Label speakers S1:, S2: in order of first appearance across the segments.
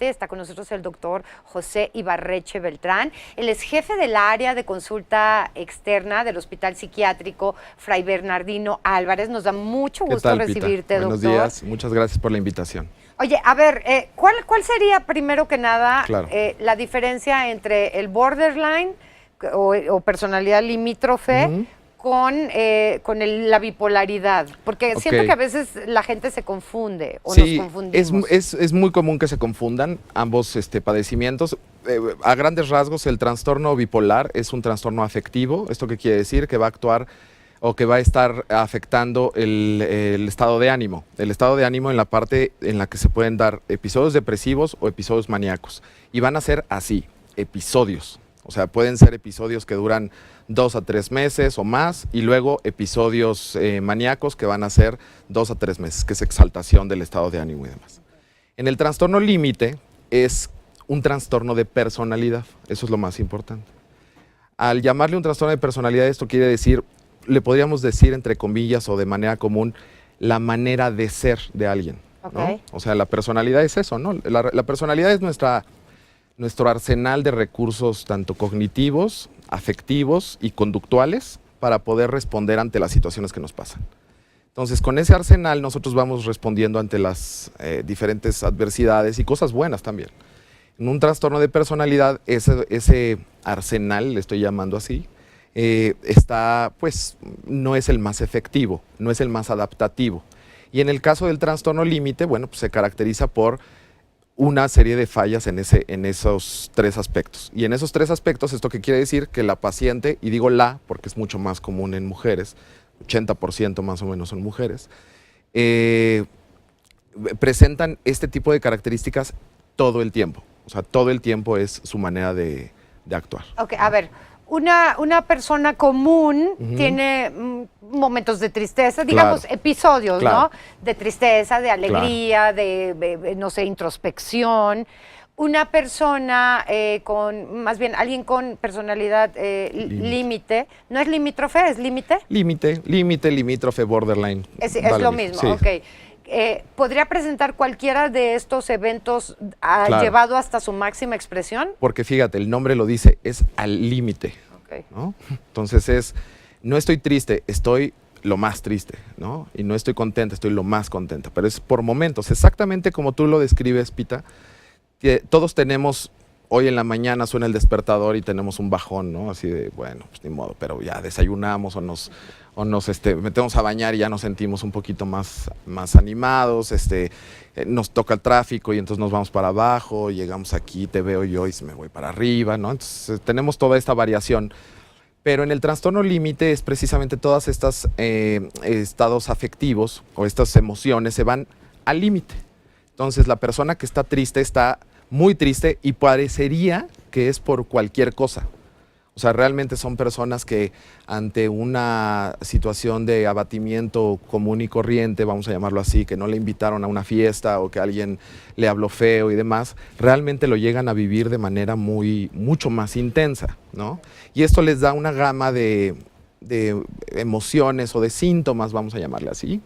S1: Límite. Está con nosotros el doctor José Ibarreche Beltrán. Él es jefe del área de consulta externa del Hospital Psiquiátrico Fray Bernardino Álvarez. Nos da mucho gusto recibirte, doctor.
S2: Buenos días, muchas gracias por la invitación.
S1: Oye, a ver, ¿cuál sería primero que nada
S2: Claro.
S1: la diferencia entre el borderline o personalidad limítrofe con la bipolaridad? Porque siento que a veces la gente se confunde o nos confundimos.
S2: Es muy común que se confundan ambos padecimientos. A grandes rasgos, el trastorno bipolar es un trastorno afectivo. ¿Esto qué quiere decir? Que va a actuar o que va a estar afectando el estado de ánimo. El estado de ánimo en la parte en la que se pueden dar episodios depresivos o episodios maníacos. Y van a ser así, episodios. O sea, pueden ser episodios que duran 2 a 3 meses o más, y luego episodios maníacos que van a ser 2 a 3 meses, que es exaltación del estado de ánimo y demás. En el trastorno límite es un trastorno de personalidad. Eso es lo más importante. Al llamarle un trastorno de personalidad, esto quiere decir, le podríamos decir entre comillas o de manera común, la manera de ser de alguien, ¿no? O sea, la personalidad es eso, ¿no? La personalidad es nuestro arsenal de recursos tanto cognitivos, afectivos y conductuales para poder responder ante las situaciones que nos pasan. Entonces, con ese arsenal nosotros vamos respondiendo ante las diferentes adversidades y cosas buenas también. En un trastorno de personalidad, ese arsenal, le estoy llamando así, no es el más efectivo, no es el más adaptativo. Y en el caso del trastorno límite, bueno, pues se caracteriza por una serie de fallas en esos 3 aspectos. Y en esos 3 aspectos, ¿esto qué quiere decir? Que la paciente, y digo porque es mucho más común en mujeres, 80% más o menos son mujeres, presentan este tipo de características todo el tiempo. O sea, todo el tiempo es su manera de actuar.
S1: Ok, a ver, una persona común tiene momentos de tristeza, digamos, episodios, ¿no? De tristeza, de alegría, de no sé, introspección. Una persona alguien con personalidad límite, ¿no es limítrofe, es límite? Límite,
S2: limítrofe, borderline.
S1: Es lo mismo, sí. Ok. ¿Podría presentar cualquiera de estos eventos llevado hasta su máxima expresión?
S2: Porque fíjate, el nombre lo dice, es al límite, ¿no? Entonces no estoy triste, estoy lo más triste, ¿no? Y no estoy contenta, estoy lo más contenta, pero es por momentos, exactamente como tú lo describes, Pita. Todos tenemos, hoy en la mañana suena el despertador y tenemos un bajón, ¿no? Así de, bueno, pues ni modo, pero ya desayunamos o nos metemos a bañar y ya nos sentimos un poquito más animados, nos toca el tráfico y entonces nos vamos para abajo, llegamos aquí, te veo yo y me voy para arriba, ¿no? Entonces tenemos toda esta variación. Pero en el trastorno límite es precisamente todas estas estados afectivos o estas emociones se van al límite. Entonces la persona que está triste está muy triste y parecería que es por cualquier cosa. O sea, realmente son personas que ante una situación de abatimiento común y corriente, vamos a llamarlo así, que no le invitaron a una fiesta o que alguien le habló feo y demás, realmente lo llegan a vivir de manera mucho más intensa, ¿no? Y esto les da una gama de emociones o de síntomas, vamos a llamarle así,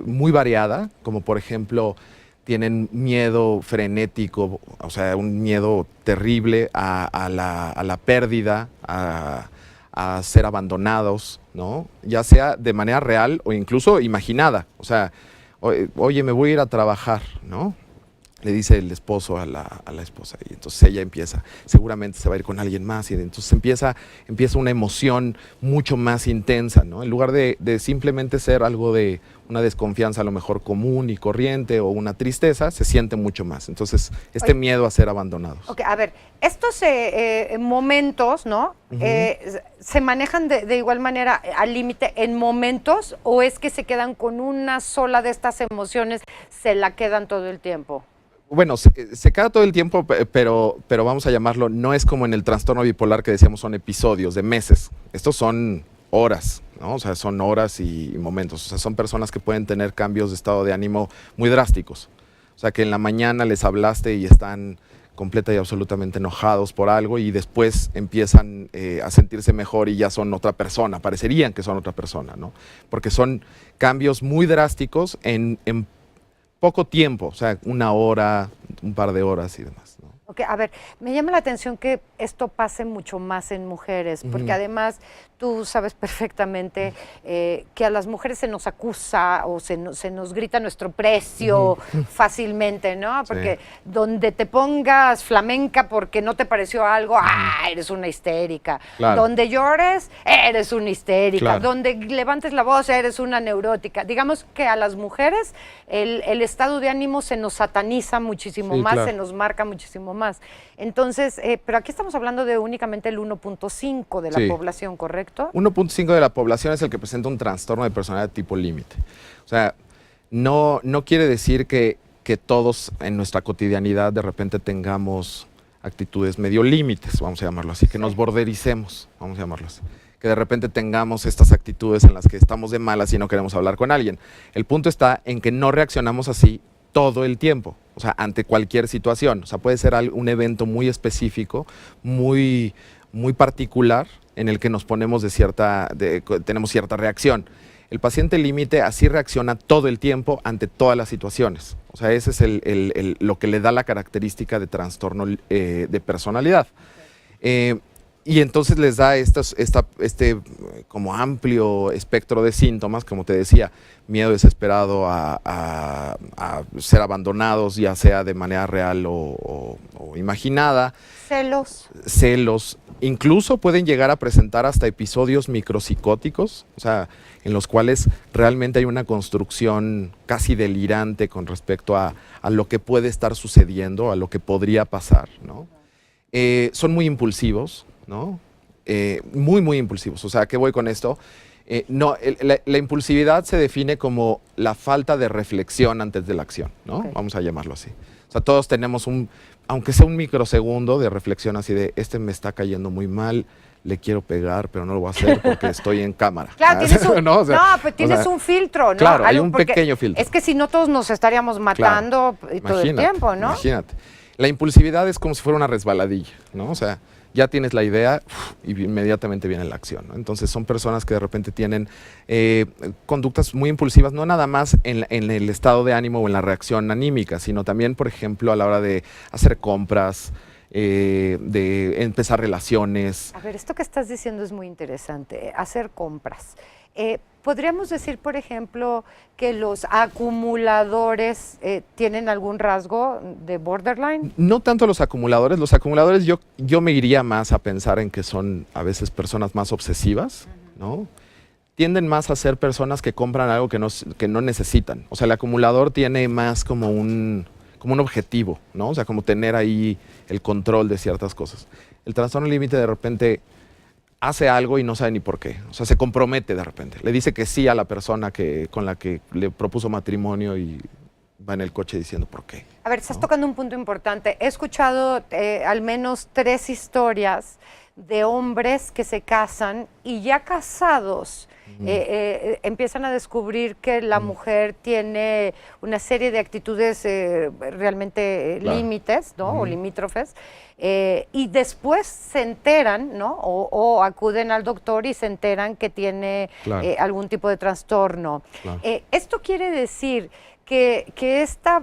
S2: muy variada, como por ejemplo, tienen miedo frenético, o sea, un miedo terrible a la pérdida, a ser abandonados, ¿no? Ya sea de manera real o incluso imaginada. O sea, oye, me voy a ir a trabajar, ¿no? Le dice el esposo a la esposa, y entonces ella empieza, seguramente se va a ir con alguien más, y entonces empieza una emoción mucho más intensa, ¿no? En lugar de simplemente ser algo de una desconfianza a lo mejor común y corriente o una tristeza, se siente mucho más. Entonces, miedo a ser abandonados.
S1: Ok, a ver, estos momentos, ¿no? ¿Se manejan de igual manera al límite en momentos o es que se quedan con una sola de estas emociones, se la quedan todo el tiempo?
S2: Bueno, se queda todo el tiempo, pero vamos a llamarlo, no es como en el trastorno bipolar que decíamos son episodios de meses. Estos son horas, ¿no? O sea, son horas y momentos. O sea, son personas que pueden tener cambios de estado de ánimo muy drásticos. O sea, que en la mañana les hablaste y están completa y absolutamente enojados por algo y después empiezan a sentirse mejor y ya son otra persona, parecerían que son otra persona, ¿no? Porque son cambios muy drásticos en poco tiempo, o sea, 1 hora, un par de horas y demás, ¿no?
S1: Okay, a ver, me llama la atención que esto pase mucho más en mujeres, porque además tú sabes perfectamente que a las mujeres se nos acusa o se nos grita nuestro precio fácilmente, ¿no? Porque donde te pongas flamenca porque no te pareció algo, eres una histérica.
S2: Claro.
S1: Donde llores, eres una histérica.
S2: Claro.
S1: Donde levantes la voz, eres una neurótica. Digamos que a las mujeres el estado de ánimo se nos sataniza muchísimo más,
S2: claro.
S1: se nos marca muchísimo más. Entonces, pero aquí estamos hablando de únicamente el 1.5 de la población, ¿correcto?
S2: 1.5 de la población es el que presenta un trastorno de personalidad tipo límite. O sea, no quiere decir que todos en nuestra cotidianidad de repente tengamos actitudes medio límites, vamos a llamarlo así, que nos bordericemos, vamos a llamarlo así. Que de repente tengamos estas actitudes en las que estamos de malas y no queremos hablar con alguien. El punto está en que no reaccionamos así todo el tiempo, o sea, ante cualquier situación. O sea, puede ser un evento muy específico, muy particular, en el que nos ponemos tenemos cierta reacción. El paciente límite así reacciona todo el tiempo ante todas las situaciones. O sea, ese es lo que le da la característica de trastorno de personalidad. Y entonces les da este como amplio espectro de síntomas, como te decía, miedo desesperado a ser abandonados, ya sea de manera real o imaginada. Celos. Incluso pueden llegar a presentar hasta episodios micropsicóticos, o sea, en los cuales realmente hay una construcción casi delirante con respecto a lo que puede estar sucediendo, a lo que podría pasar, ¿no? Son muy impulsivos, ¿no? Muy impulsivos. O sea, ¿qué voy con esto? La impulsividad se define como la falta de reflexión antes de la acción, ¿no? Okay. Vamos a llamarlo así. O sea, todos tenemos aunque sea un microsegundo de reflexión así de, me está cayendo muy mal, le quiero pegar, pero no lo voy a hacer porque estoy en cámara.
S1: Claro, tienes pues tienes un filtro, ¿no?
S2: Claro, hay un pequeño filtro.
S1: Es que si no todos nos estaríamos matando todo el tiempo, ¿no?
S2: Imagínate. La impulsividad es como si fuera una resbaladilla, ¿no? O sea, ya tienes la idea y inmediatamente viene la acción, ¿no? Entonces son personas que de repente tienen conductas muy impulsivas, no nada más en el estado de ánimo o en la reacción anímica, sino también, por ejemplo, a la hora de hacer compras, de empezar relaciones.
S1: A ver, esto que estás diciendo es muy interesante, hacer compras. ¿Podríamos decir, por ejemplo, que los acumuladores tienen algún rasgo de borderline?
S2: No tanto los acumuladores. Los acumuladores yo me iría más a pensar en que son a veces personas más obsesivas, ¿no? Tienden más a ser personas que compran algo que no necesitan. O sea, el acumulador tiene más como un objetivo, ¿no? O sea, como tener ahí el control de ciertas cosas. El trastorno límite de repente hace algo y no sabe ni por qué. O sea, se compromete de repente. Le dice que sí a la persona con la que le propuso matrimonio y va en el coche diciendo por qué.
S1: A ver, estás tocando un punto importante. He escuchado al menos 3 historias de hombres que se casan y ya casados empiezan a descubrir que la mujer tiene una serie de actitudes realmente límites, ¿no? O limítrofes. Y después se enteran, ¿no? O acuden al doctor y se enteran que tiene algún tipo de trastorno. Esto quiere decir que esta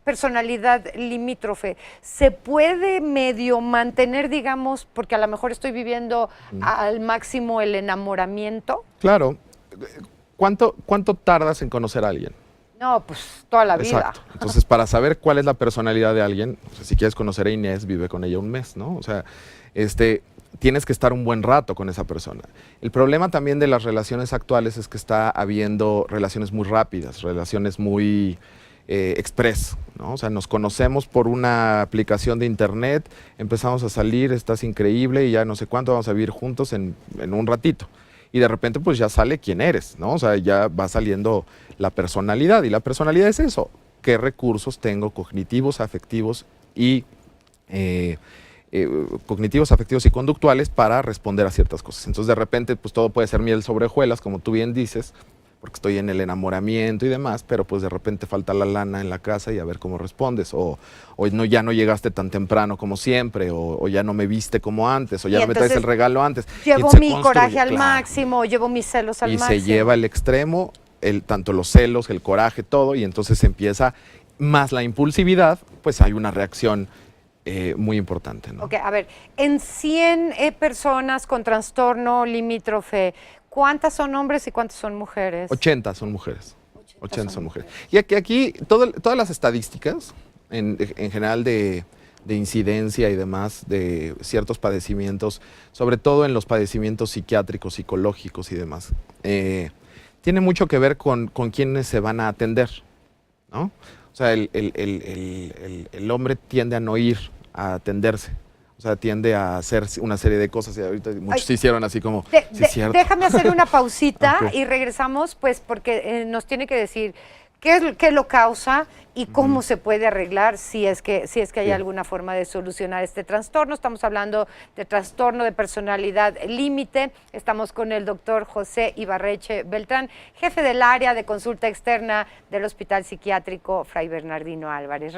S1: personalidad limítrofe se puede medio mantener, digamos, porque a lo mejor estoy viviendo al máximo el enamoramiento.
S2: Claro. ¿Cuánto tardas en conocer a alguien?
S1: No, pues toda la vida.
S2: Exacto. Entonces, para saber cuál es la personalidad de alguien, o sea, si quieres conocer a Inés, vive con ella un mes, ¿no? O sea, tienes que estar un buen rato con esa persona. El problema también de las relaciones actuales es que está habiendo relaciones muy rápidas, relaciones muy express, ¿no? O sea, nos conocemos por una aplicación de internet, empezamos a salir, estás increíble y ya no sé cuánto vamos a vivir juntos en un ratito. Y de repente pues ya sale quién eres, ¿no? O sea, ya va saliendo la personalidad. Y la personalidad es eso. ¿Qué recursos tengo cognitivos, afectivos y conductuales para responder a ciertas cosas? Entonces de repente pues todo puede ser miel sobre hojuelas, como tú bien dices, porque estoy en el enamoramiento y demás, pero pues de repente falta la lana en la casa y a ver cómo respondes, o ya no llegaste tan temprano como siempre, o ya no me viste como antes, o ya no me traes el regalo antes.
S1: Llevo mi coraje al máximo, llevo mis celos al máximo.
S2: Y se lleva el extremo, tanto los celos, el coraje, todo, y entonces empieza más la impulsividad, pues hay una reacción muy importante, ¿no?
S1: Ok, a ver, en 100 personas con trastorno limítrofe, ¿cuántas son hombres y cuántas son mujeres?
S2: 80 son mujeres. 80 son mujeres. Y aquí todas las estadísticas, en general de incidencia y demás, de ciertos padecimientos, sobre todo en los padecimientos psiquiátricos, psicológicos y demás, tiene mucho que ver con quiénes se van a atender, ¿no? O sea, el hombre tiende a no ir a atenderse. O sea, tiende a hacer una serie de cosas y ahorita muchos se hicieron así como, sí, es cierto.
S1: Déjame hacer una pausita
S2: Okay.
S1: y regresamos, pues, porque nos tiene que decir qué lo causa y cómo se puede arreglar si es que hay alguna forma de solucionar este trastorno. Estamos hablando de trastorno de personalidad límite. Estamos con el doctor José Ibarreche Beltrán, jefe del área de consulta externa del Hospital Psiquiátrico Fray Bernardino Álvarez.